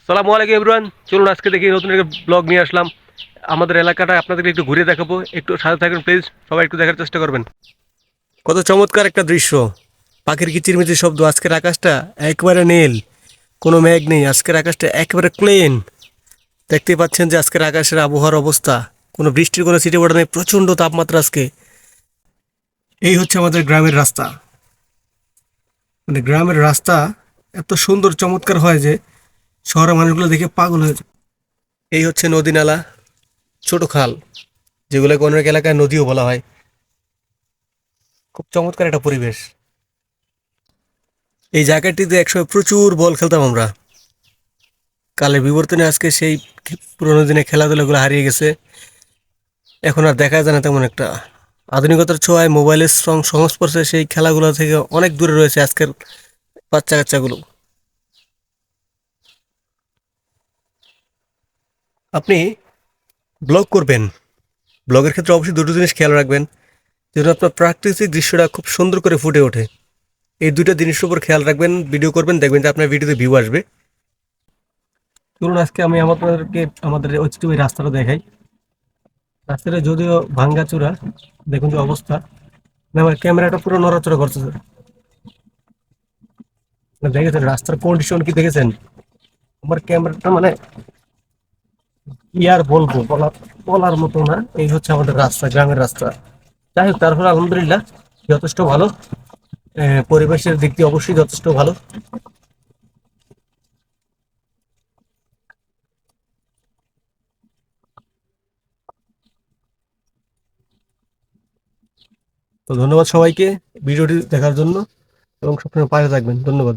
সালামু আলাইকুম এভরিওয়ান। চলুন আজকে দেখি নতুন একটা ব্লগ নিয়ে আসলাম। আমাদের এলাকাটা আপনাদেরকে একটু ঘুরে দেখাবো, একটু সাথে থাকুন প্লিজ। সবাই একটু দেখার চেষ্টা করবেন। কত চমৎকার একটা দৃশ্য, পাখির কিচিরমিচির শব্দ। আজকের আকাশটা একবারে নীল, কোনো মেঘ নেই। আজকের আকাশটা একেবারে ক্লিন। দেখতেই পাচ্ছেন যে আজকের আকাশের আবহাওয়ার অবস্থা, কোনো বৃষ্টির কোনো ছিটে পড়া নেই, প্রচণ্ড তাপমাত্রা আজকে। এই হচ্ছে আমাদের গ্রামের রাস্তা। মানে গ্রামের রাস্তা এত সুন্দর চমৎকার হয় যে শহরের মানুষগুলো দেখে পাগল হয়ে যায়। এই হচ্ছে নদী নালা, ছোট খাল, যেগুলোকে অনেক এলাকায় নদীও বলা হয়। খুব চমৎকার একটা পরিবেশ। এই জায়গাটিতে একসময় প্রচুর বল খেলতাম আমরা। কালের বিবর্তনে আজকে সেই পুরোনো দিনে খেলাধুলাগুলো হারিয়ে গেছে, এখন আর দেখা যায় না তেমন একটা। আধুনিকতার ছোঁয়ায় মোবাইলের সংস্পর্শে সেই খেলাগুলো থেকে অনেক দূরে রয়েছে আজকের বাচ্চা কাচ্চাগুলো। আপনি ব্লগ করবেন, ব্লগের ক্ষেত্রে অবশ্যই দুটো জিনিস খেয়াল রাখবেন, যেন আপনার প্রাকৃতিক দৃশ্যটা খুব সুন্দর করে ফুটে ওঠে। এই দুইটা জিনিসের উপর খেয়াল রাখবেন, ভিডিও করবেন, দেখবেন যে আপনার ভিডিওতে ভিউ আসবে। চলুন আজকে আমি আপনাদেরকে আমাদের ঐতিহ্যবাহী রাস্তাটা দেখাই। রাস্তাটা যদিও ভাঙ্গাচোরা, দেখুন যে অবস্থা। আমার ক্যামেরাটা পুরো নড়াচড়া করতেছে। দেখেছেন রাস্তার কন্ডিশন কি দেখেছেন? আমার ক্যামেরাটা মানে কি আর বলবো, বলার মতো না। এই হচ্ছে আমাদের রাস্তা, গ্রামের রাস্তা। যাই হোক, তারপরে আলহামদুলিল্লাহ যথেষ্ট ভালো। পরিবেশের দিক দিয়ে অবশ্যই যথেষ্ট ভালো। তো ধন্যবাদ সবাইকে ভিডিওটি দেখার জন্য, এবং সবসময় পাশে থাকবেন। ধন্যবাদ।